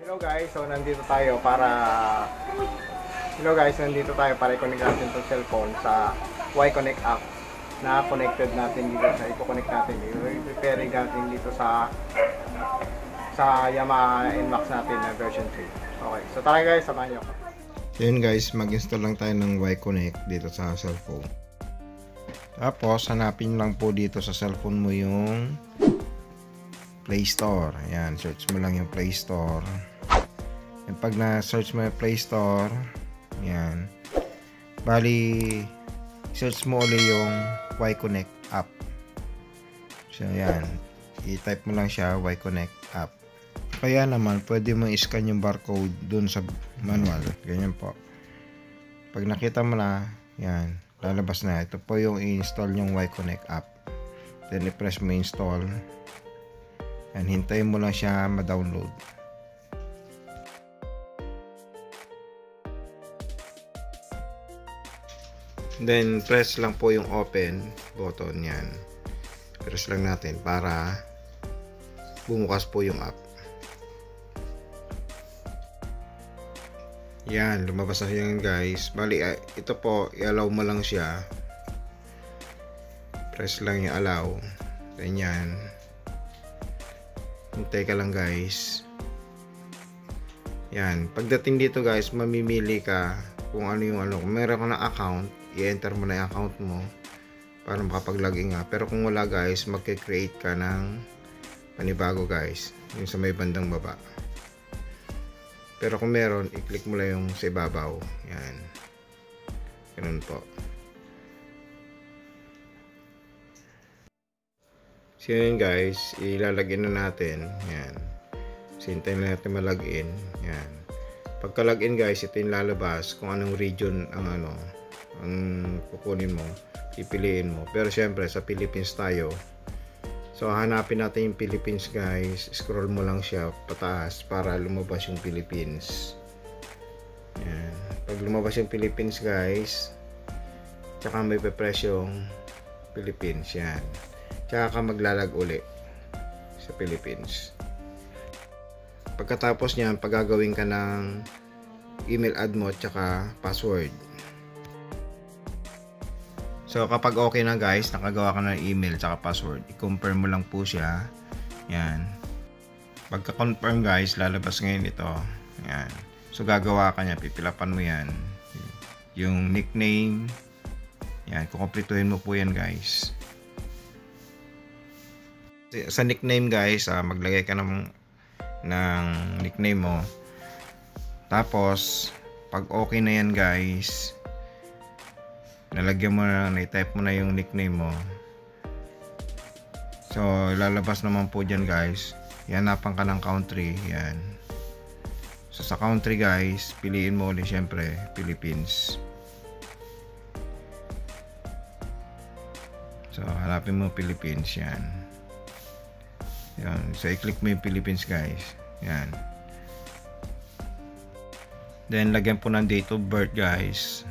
Hello guys, so nandito tayo para i-connect natin itong cellphone sa Y-Connect app na connected natin dito sa i-connect natin i-prepare natin dito sa Yamaha NMAX natin na version 3. Okay, so tara guys, samahan niyo ako. So yun guys, mag-install lang tayo ng Y-Connect dito sa cellphone. Tapos hanapin lang po dito sa cellphone mo yung Play Store. Ayan, search mo lang yung Play Store. And pag na-search mo yung Play Store, ayan, bali, search mo ulit yung Y-Connect app. So, ayan, i-type mo lang siya, Y-Connect app. Kaya naman, pwede mo i-scan yung barcode dun sa manual. Ganyan po. Pag nakita mo na, ayan, lalabas na. Ito po yung i-install yung Y-Connect app. Then, i-press mo install. And hintayin mo lang siya ma-download. Then press lang po yung open button yan. Press lang natin para bumukas po yung app. Yan, lumabas na yan guys. Bali, ito po, i-allow mo lang siya. Press lang yung allow. Ganyan. Hintay ka lang guys. Yan, pagdating dito guys, mamimili ka kung ano yung ano. Kung meron ka na account, i-enter mo na yung account mo para makapag-login nga. Pero kung wala guys, magke-create ka ng panibago guys, yung sa may bandang baba. Pero kung meron, i-click mo lang yung sa ibabaw. Yan, ganun po. So yun guys, ilalagin na natin. Yan, hintayin na natin malagin. Yan, pagka login guys, ito yung lalabas kung anong region ang ano ang kukunin mo, pipiliin mo. Pero syempre sa Philippines tayo, so hanapin natin yung Philippines guys. Scroll mo lang siya pataas para lumabas yung Philippines. Yan, pag lumabas yung Philippines guys, tsaka may pe-press yung Philippines. Yan, tsaka ka maglalag uli sa Philippines. Pagkatapos niyan, paggagawin ka ng email ad mo tsaka password. So kapag okay na guys, nakagawa ka ng email tsaka password, i-confirm mo lang po siya. Yan, pagka-confirm guys, lalabas ngayon ito. Yan, so gagawa ka niya, pipilapan mo yan yung nickname. Yan, kukumpletuhin mo po yan guys. Sa nickname guys, maglagay ka ng nickname mo. Tapos pag okay na yan guys, nalagyan mo na, na-type mo na yung nickname mo. So lalabas naman po dyan guys, hanapan ka ng country. Yan, so sa country guys, piliin mo ulit syempre Philippines. So hanapin mo Philippines. Yan, yan, so i-click mo yung Philippines guys. Yan, then lagyan po ng date of birth guys.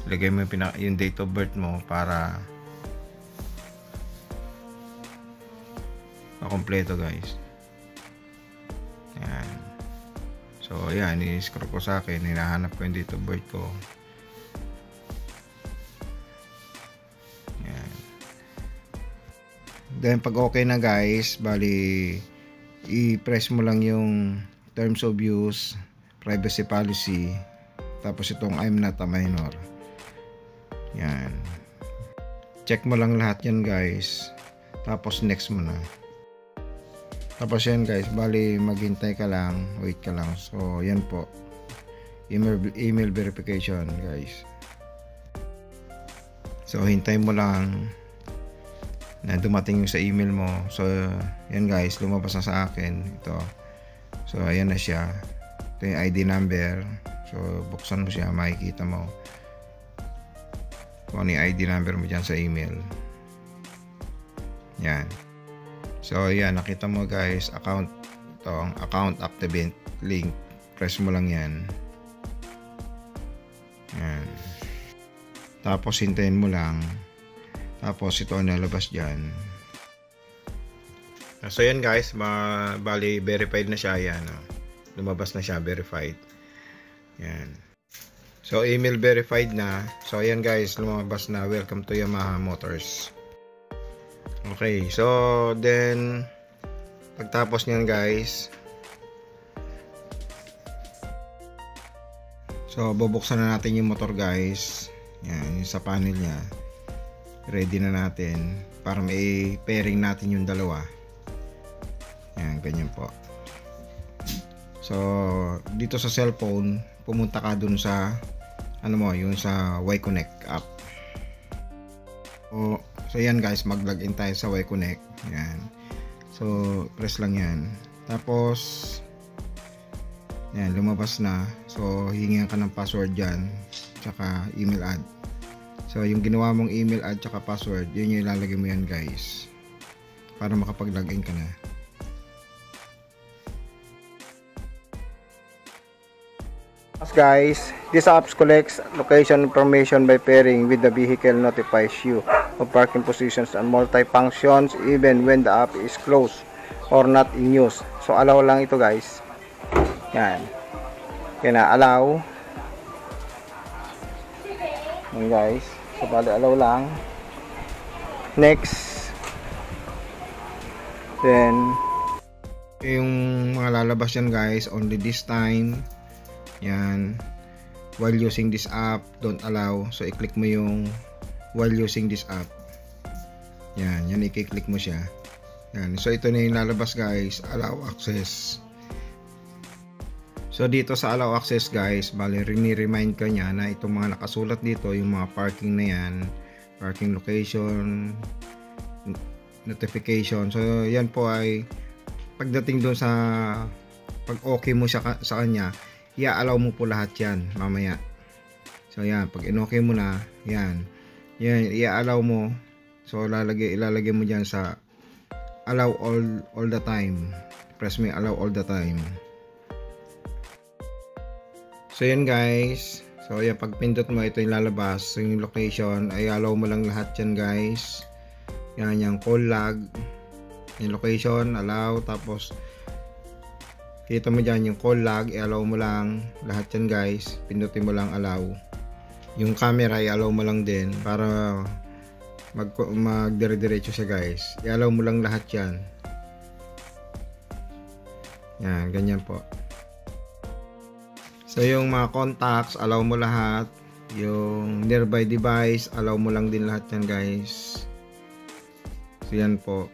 Lagay mo yung date of birth mo para makompleto guys. Yan, so yan, i-scroll ko sa akin, hinahanap ko yung date of birth ko. Yan, then pag okay na guys, bali i-press mo lang yung terms of use, privacy policy, tapos itong I'm not a minor. Yan, check mo lang lahat yan guys, tapos next mo na. Tapos yan guys, bali maghintay ka lang, wait ka lang. So yan po, email verification guys. So hintay mo lang na dumating yung sa email mo. So yan guys, lumabas na sa akin ito. So ayan na siya, ito yung ID number. So buksan mo siya, makikita mo kung ano yung ID number mo dyan sa email. Yan, so yan, nakita mo guys, account, ito ang account activate link, press mo lang yan. Yan, tapos hintayin mo lang, tapos ito ang nalabas dyan. So yan guys, bali verified na siya. Yan, lumabas na siya, verified. Yan. So, email verified na. So, ayan guys, lumabas na, welcome to Yamaha Motors. Okay, so then pagtapos niyan guys, so bubuksan na natin yung motor guys. Yan, yung sa panel niya. Ready na natin para may pairing natin yung dalawa. Yan, ganyan po. So, dito sa cellphone, pumunta ka dun sa ano mo, yung sa Y-Connect app. So yan guys, mag-login tayo sa Y-Connect. Yan. So, press lang yan. Tapos yan, lumabas na. So, hihingihan ka ng password dyan, tsaka email ad. So, yung ginawa mong email ad tsaka password, yun yung ilalagay mo yan guys, para makapag-login ka na. Guys, this app collects location information by pairing with the vehicle, notifies you of parking positions and multi-functions even when the app is closed or not in use. So, allow lang ito guys. Yan. Yan na, allow. Yan guys. So, bali, allow lang. Next. Then, yung mga lalabas yan guys, only this time. Yan. While using this app, don't allow. So, i-click mo yung while using this app. Yan. Yan, i-click mo siya. Yan. So, ito na yung lalabas guys. Allow access. So, dito sa allow access guys, bali, remind ka niya na itong mga nakasulat dito, yung mga parking na yan, parking location, notification. So, yan po ay pagdating doon sa pag okay mo siya sa kanya, i-allow mo po lahat yan mamaya. So yan, pag in-okay mo na, yan, i-allow mo. So ilalagay mo dyan sa allow all the time. Press mo yung allow all the time. So yan guys. So yan, pag pindot mo, ito yung lalabas. So yung location, ay allow mo lang lahat yan guys. Yan, yung call log, yung location, allow. Tapos kita mo dyan yung call log, i-allow mo lang lahat yan guys. Pindutin mo lang allow. Yung camera, i-allow mo lang din para magdire-diretso siya guys. I-allow mo lang lahat yan. Yan, ganyan po. So yung mga contacts, allow mo lahat. Yung nearby device, allow mo lang din lahat yan guys. So yan po.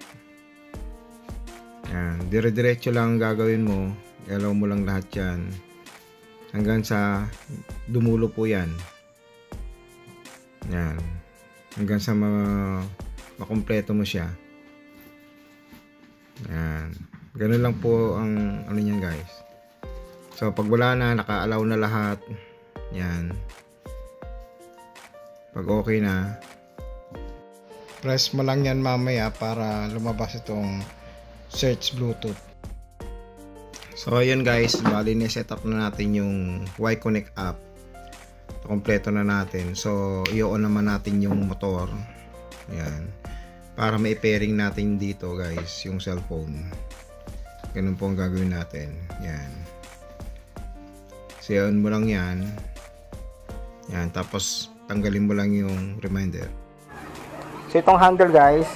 Yan, dire-diretso lang gagawin mo. I-allow mo lang lahat yan hanggang sa dumulo po yan. Yan, hanggang sa makumpleto mo siya. Yan, ganun lang po ang ano niyan guys. So pag wala na, naka-allow na lahat. Yan, pag okay na, press mo lang yan mamaya para lumabas itong search Bluetooth. So ayun guys, bali na-setup na natin yung Y-Connect app. Kompleto na natin. So i-on naman natin yung motor. Yan. Para may pairing natin dito guys, yung cellphone. Ganun po ang gagawin natin. Yan. So i-on mo lang yan. Yan. Tapos tanggalin mo lang yung reminder. So itong handle guys,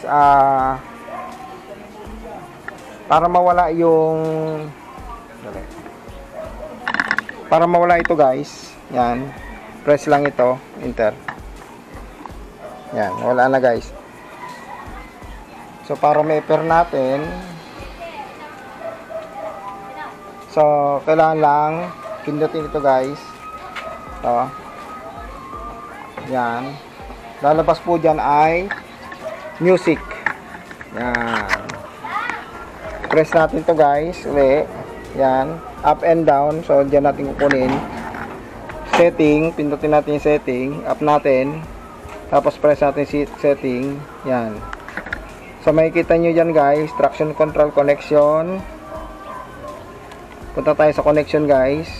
para mawala ito guys, yan, press lang ito, enter. Yan, wala na guys. So para ma-pair natin, so kailangan lang pindutin ito guys. So yan, lalabas po dyan ay music. Yan, press natin to guys, uli. Yan, up and down. So diyan natin kukunin setting, pindutin natin yung setting, up natin, tapos press natin setting. Yan, so makikita nyo dyan guys, traction control connection. Punta tayo sa connection guys,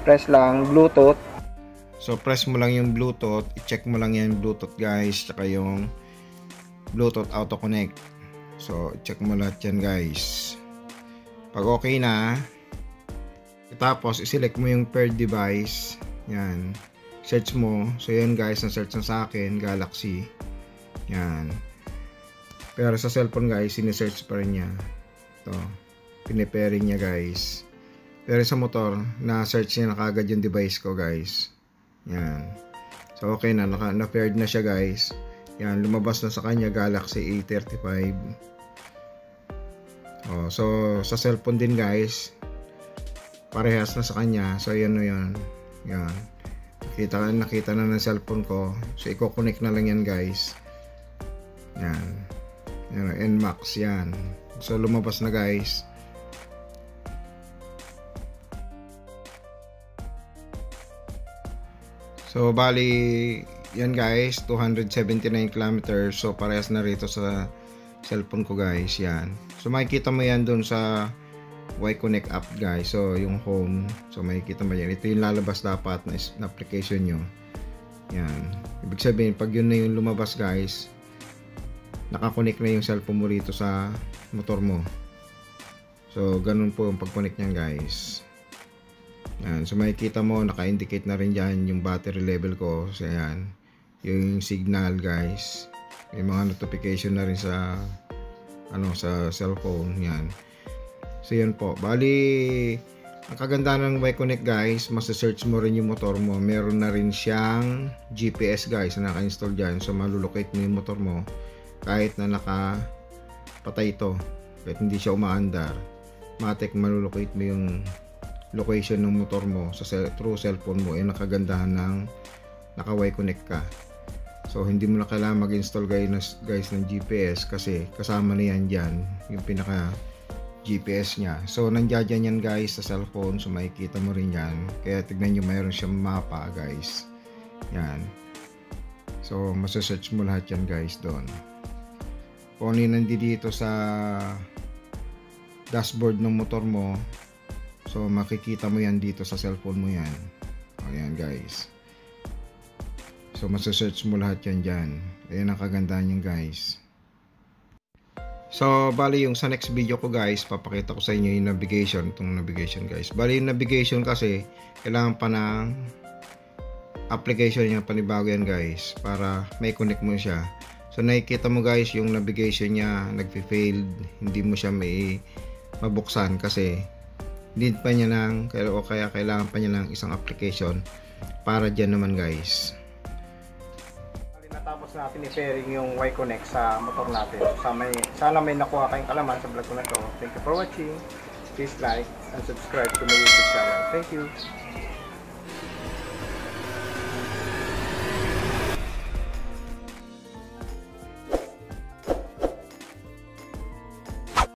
press lang Bluetooth. So press mo lang yung Bluetooth, i-check mo lang yung Bluetooth guys, tsaka yung Bluetooth auto connect. So check mo lahat yan guys. Pag okay na, Tapos, iselect mo yung paired device. Yan. Search mo. So, yan guys, ang search na sa akin, Galaxy. Yan. Pero sa cellphone guys, sinesearch pa rin niya. Ito. Pinipairing niya guys. Pero sa motor, na-search niya na kagad yung device ko guys. Yan. So, okay na. Na-paired na siya guys. Yan. Lumabas na sa kanya Galaxy A35. Oh, so, sa cellphone din guys, parehas na sa kanya. So, yan o yan. Yan. Nakita na ng cellphone ko. So, i-connect na lang yan guys. Yan. Yan. NMAX yan. So, lumabas na guys. So, bali, yan guys, 279 kilometers. So, parehas na rito sa cellphone ko guys. Yan. So, makikita mo yan dun sa Y-Connect app guys. So, yung home. So, makikita mo yan. Ito yung lalabas dapat na application nyo. Yan. Ibig sabihin, pag yun na yung lumabas guys, nakakonect na yung cellphone mo rito sa motor mo. So, ganun po yung pag-connect niyan guys. Yan. So, makikita mo, naka-indicate na rin dyan yung battery level ko. So, yan. Yung signal guys. May mga notification na rin sa sa cellphone. Yan. So, yan po. Bali, ang kagandahan ng Y-Connect guys, masa-search mo rin yung motor mo. Meron na rin siyang GPS guys na naka-install dyan. So, malulocate mo yung motor mo kahit na nakapatay ito. Kahit hindi siya umaandar. Matik malulocate mo yung location ng motor mo sa through cellphone mo. Yung nakagandahan ng naka Y-Connect ka. So, hindi mo na kailangan mag-install guys ng GPS kasi kasama na yan dyan. Yung pinaka GPS nya. So, nandiyan yan guys sa cellphone. So, makikita mo rin yan. Kaya tignan nyo, mayroon siyang mapa guys. Yan. So, masasearch mo lahat yan guys doon. Kung ano yung nandito sa dashboard ng motor mo, so makikita mo yan dito sa cellphone mo yan. Ayan guys. So, masasearch mo lahat yan dyan. Ayan ang kagandahan yan guys. So, bali yung sa next video ko guys, papakita ko sa inyo yung navigation. Itong navigation guys. Bali yung navigation kasi, kailangan pa ng application niya, panibago yan guys. Para may connect mo siya. So, nakikita mo guys, yung navigation niya, nagfi-failed. Hindi mo siya may mabuksan kasi need pa niya ng, o kaya kailangan pa niya ng isang application para dyan naman guys. Natapos natin i-pairing yung Y-Connect sa motor natin. Sana may nakuha kayong kalaman sa vlog ko na to. Thank you for watching. Please like and subscribe to my YouTube channel. Thank you.